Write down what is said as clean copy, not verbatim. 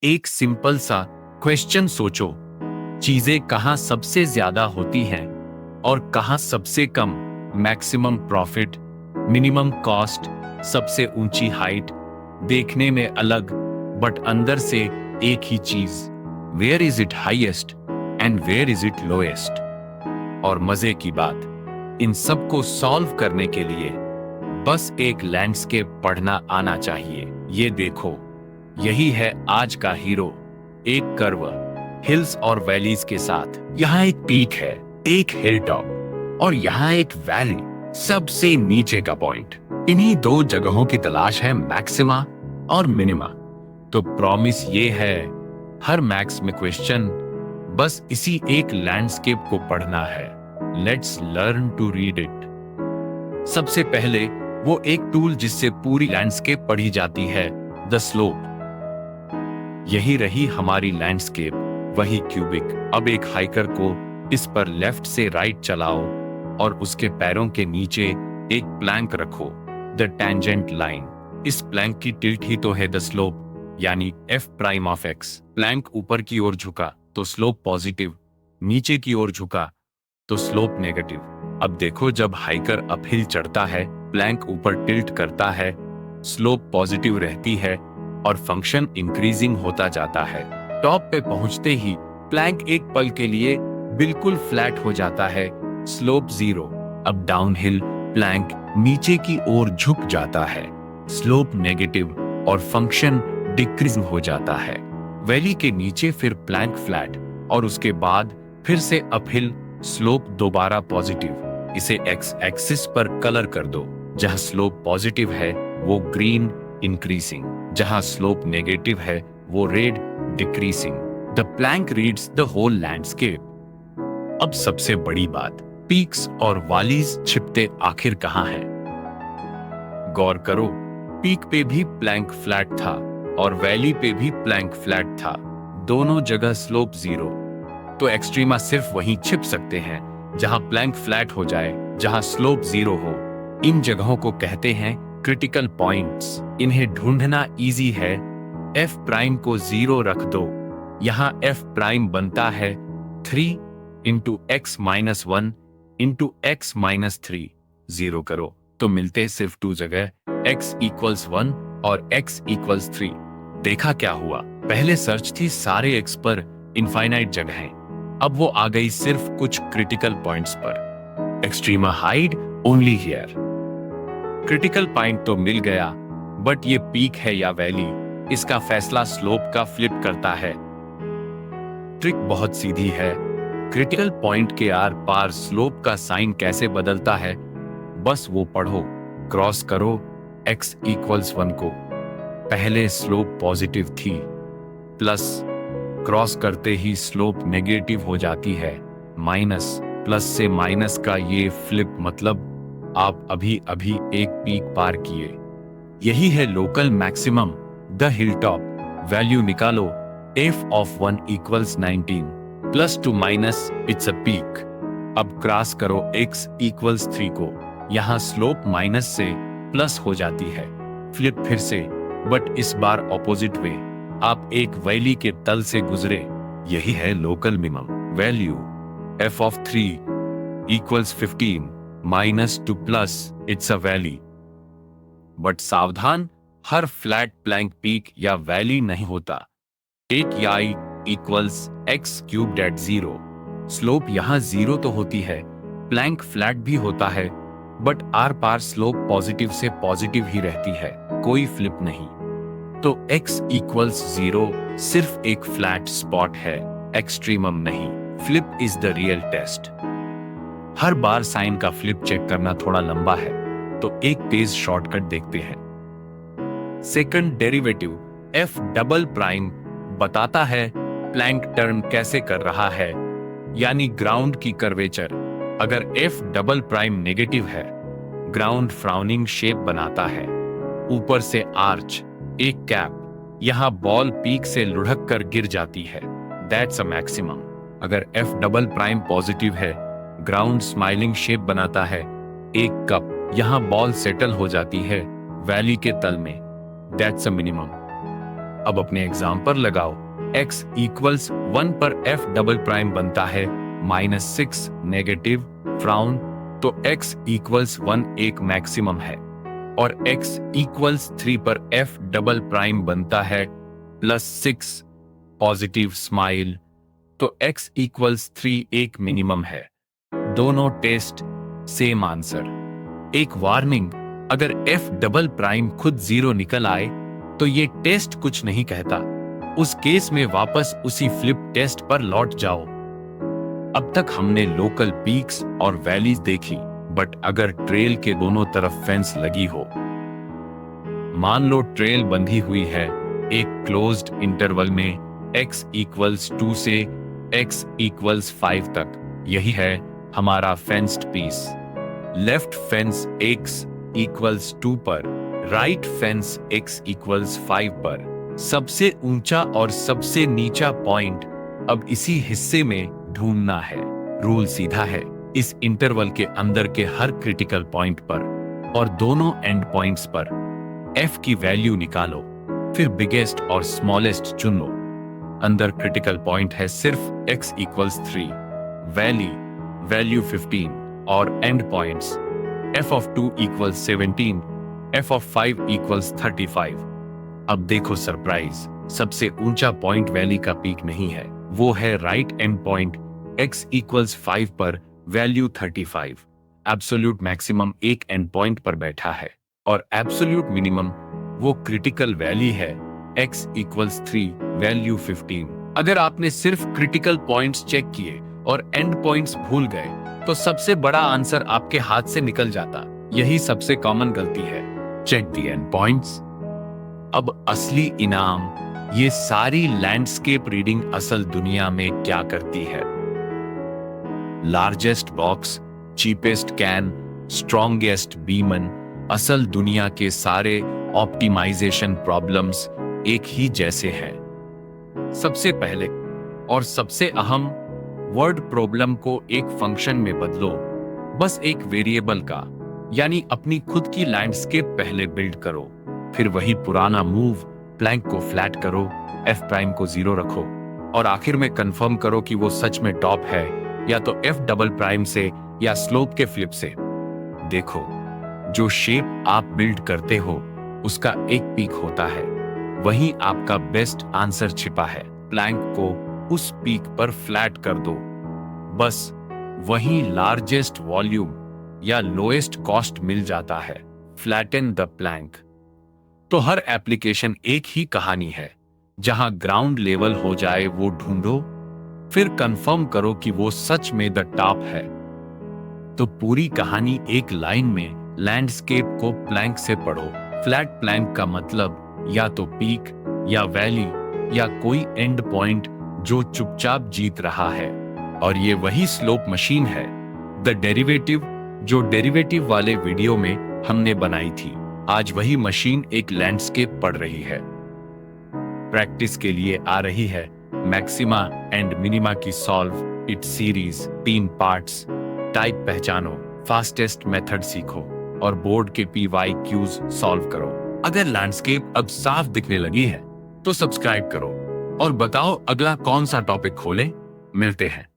एक सिंपल सा क्वेश्चन सोचो, चीजें कहाँ सबसे ज्यादा होती हैं और कहाँ सबसे कम। मैक्सिमम प्रॉफिट, मिनिमम कॉस्ट, सबसे ऊंची हाइट, देखने में अलग बट अंदर से एक ही चीज। Where is it highest and where is it lowest. और मजे की बात, इन सब को सॉल्व करने के लिए बस एक लैंडस्केप पढ़ना आना चाहिए। ये देखो, यही है आज का हीरो। एक कर्व, हिल्स और वैलीज के साथ। यहाँ एक पीक है, एक हिल टॉप, और यहाँ एक वैली, सबसे नीचे का पॉइंट। इन्हीं दो जगहों की तलाश है मैक्सिमा और मिनिमा। तो प्रॉमिस ये है, हर मैक्स में क्वेश्चन बस इसी एक लैंडस्केप को पढ़ना है। Let's learn to read it. सबसे पहले वो एक टूल जिससे पूरी लैंडस्केप पढ़ी जाती है, द स्लोप। यही रही हमारी लैंडस्केप, वही क्यूबिक। अब एक हाइकर को इस पर लेफ्ट से राइट चलाओ और उसके पैरों के नीचे एक प्लैंक रखो, द टेंजेंट लाइन। इस प्लैंक की टिल्ट ही तो है द स्लोप, यानी f prime of x। Plank ऊपर की ओर झुका तो स्लोप पॉजिटिव, नीचे की ओर झुका तो स्लोप नेगेटिव। अब देखो, जब हाइकर अपहिल चढ़ता है, प्लैंक ऊपर टिल्ट करता है, स्लोप पॉजिटिव रहती है और फंक्शन इंक्रीजिंग होता जाता है। टॉप पे पहुंचते ही प्लैंक एक पल के लिए बिल्कुल फ्लैट हो जाता है, स्लोप 0। अब डाउनहिल प्लैंक नीचे की ओर झुक जाता है, स्लोप नेगेटिव और फंक्शन डिक्रीजिंग हो जाता है। वैली के नीचे फिर प्लैंक फ्लैट और उसके बाद फिर से अपहिल, स्लोप दोबारा पॉजिटिव। इसे एक्स एक्सिस पर कलर कर दो। जहां स्लोप पॉजिटिव है वो ग्रीन इंक्रीजिंग, जहां स्लोप नेगेटिव है वो red decreasing. The plank reads the whole landscape. अब सबसे बड़ी बात, पीक्स और वालीज छिपते आखिर कहां हैं? गौर करो, पीक पे भी प्लैंक फ्लैट था और वैली पे भी प्लैंक फ्लैट था, दोनों जगह स्लोप 0। तो एक्सट्रीमा सिर्फ वहीं छिप सकते हैं जहां प्लैंक फ्लैट हो जाए, जहां स्लोप 0 हो। इन जगहों को कहते हैं क्रिटिकल पॉइंट्स। इन्हें ढूंढना इजी है। f प्राइम को 0 रख दो, यहां f प्राइम बनता है 3 into x minus 1 into x minus 3। 0 करो तो मिलते सिर्फ 2 जगह, x इक्वल्स 1 और x इक्वल्स 3। देखा क्या हुआ? पहले सर्च थी सारे x पर इनफाइनाइट जगहें, अब वो आ गई सिर्फ कुछ क्रिटिकल पॉइंट्स पर। Extrema hide only here. Critical point तो मिल गया, बट ये पीक है या वैली, इसका फैसला स्लोप का फ्लिप करता है। ट्रिक बहुत सीधी है। क्रिटिकल पॉइंट के आर पार स्लोप का साइन कैसे बदलता है, बस वो पढ़ो। क्रॉस करो x इक्वल्स 1 को, पहले स्लोप पॉजिटिव थी, प्लस क्रॉस करते ही स्लोप नेगेटिव हो जाती है, माइनस। प्लस से माइनस का ये फ्लिप, मतलब आप अभी अभी एक पीक पार किए। यही है local maximum, the hill top. Value निकालो, f of 1 equals 19 plus 2 minus it's a peak. अब क्रॉस करो x इक्वल्स 3 को, यहां स्लोप माइनस से प्लस हो जाती है। फ्लिप फिर से, बट इस बार ऑपोजिट वे। आप एक वैली के तल से गुजरे। यही है local minimum. Value f of 3 equals 15 minus 2 plus it's a valley. But सावधान, हर फ्लैट प्लैंक पीक या वैली नहीं होता। Take y equals x cubed at 0। Slope यहां 0 तो होती है, प्लैंक फ्लैट भी होता है, बट आर पार स्लोप पॉजिटिव से पॉजिटिव ही रहती है, कोई फ्लिप नहीं। तो x इक्वल्स 0 सिर्फ एक फ्लैट स्पॉट है, एक्सट्रीमम नहीं। Flip is the real test. हर बार साइन का फ्लिप चेक करना थोड़ा लंबा है, तो एक तेज शॉर्टकट देखते हैं। Second derivative f double prime बताता है प्लैंक टर्न कैसे कर रहा है, यानी ग्राउंड की कर्वेचर। अगर f डबल प्राइम नेगेटिव है, ग्राउंड फ्राउनिंग शेप बनाता है, ऊपर से आर्च, एक कैप, यहां बॉल पीक से लुढ़क कर गिर जाती है, दैट्स अ मैक्सिमम। अगर f डबल प्राइम पॉजिटिव है, ग्राउंड स्माइलिंग शेप बनाता है, एक कप, यहां बॉल सेटल हो जाती है वैली के तल में, दैट्स अ मिनिमम। अब अपने एग्जाम्पल लगाओ। x इक्वल्स 1 पर f डबल प्राइम बनता है -6 नेगेटिव फ्राउन, तो x इक्वल्स 1 एक मैक्सिमम है, और x इक्वल्स 3 पर f डबल प्राइम बनता है +6 पॉजिटिव स्माइल, तो x इक्वल्स 3 एक मिनिमम है। दोनों टेस्ट सेम आंसर। एक वार्निंग, अगर f डबल प्राइम खुद 0 निकल आए तो ये टेस्ट कुछ नहीं कहता। उस केस में वापस उसी फ्लिप टेस्ट पर लौट जाओ। अब तक हमने लोकल पीक्स और वैलीज देखी, बट अगर ट्रेल के दोनों तरफ फेंस लगी हो, मान लो ट्रेल बंधी हुई है एक क्लोज्ड इंटरवल में x इक्वल्स 2 से x इक्वल्स 5 तक, यही है हमारा fenced piece. Left fence x equals 2 पर, राइट फेंस x इक्वल्स 5 पर, सबसे ऊंचा और सबसे नीचा पॉइंट अब इसी हिस्से में ढूंढना है। रूल सीधा है, इस इंटरवल के अंदर के हर क्रिटिकल पॉइंट पर और दोनों एंड पॉइंट्स पर f की वैल्यू निकालो, फिर बिगेस्ट और स्मॉलेस्ट चुन लो। अंदर क्रिटिकल पॉइंट है सिर्फ x इक्वल्स 3, वैल्यू 15 और and points f of 2 equals 17, f of 5 equals 35। अब देखो सरप्राइज, सबसे ऊंचा पॉइंट वैली का पीक नहीं है, वो है right and point x equals 5 पर वैल्यू 35। एब्सोल्यूट मैक्सिमम एक एंड पॉइंट पर बैठा है और एब्सोल्यूट मिनिमम वो क्रिटिकल वैली है x इक्वल्स 3 वैल्यू 15। अगर आपने सिर्फ क्रिटिकल पॉइंट्स चेक किए और एंड पॉइंट्स भूल गए तो सबसे बड़ा आंसर आपके हाथ से निकल जाता। यही सबसे कॉमन गलती है। Check the end points. अब असली इनाम, ये सारी लैंडस्केप रीडिंग असल दुनिया में क्या करती है। Largest box, cheapest can, strongest बीमन, असल दुनिया के सारे ऑप्टिमाइजेशन प्रॉब्लम्स एक ही जैसे हैं। सबसे पहले और सबसे अहम, वर्ड प्रॉब्लम को एक फंक्शन में बदलो, बस एक वेरिएबल का, यानी अपनी खुद की लैंडस्केप पहले बिल्ड करो, फिर वही पुराना मूव, प्लैंक को फ्लैट करो, f प्राइम को 0 रखो, और आखिर में कंफर्म करो कि वो सच में टॉप है या तो f डबल प्राइम से या स्लोप के फ्लिप से। देखो, जो शेप आप बिल्ड करते हो उसका एक पीक होता है, वहीं आपका बेस्ट आंसर छिपा है। प्लैंक को उस पीक पर फ्लैट कर दो, बस वहीं लार्जेस्ट वॉल्यूम या लोएस्ट कॉस्ट मिल जाता है। Flatten the plank. तो हर एप्लीकेशन एक ही कहानी है, जहां ग्राउंड लेवल हो जाए वो ढूंढो, फिर कंफर्म करो कि वो सच में द टॉप है। तो पूरी कहानी एक लाइन में, लैंडस्केप को प्लैंक से पढ़ो। फ्लैट प्लैंक का मतलब या तो पीक या वैली या कोई एंड पॉइंट जो चुपचाप जीत रहा है, और ये वही स्लोप मशीन है, द डेरिवेटिव, जो डेरिवेटिव वाले वीडियो में हमने बनाई थी। आज वही मशीन एक लैंडस्केप पढ़ रही है। प्रैक्टिस के लिए आ रही है मैक्सिमा एंड मिनिमा की solve it series, 3 parts. Type पहचानो, फास्टेस्ट मेथड सीखो और बोर्ड के PYQs सॉल्व करो। अगर लैंडस्केप अब साफ दिखने लगी है तो सब्सक्राइब करो और बताओ अगला कौन सा टॉपिक खोलें। मिलते हैं।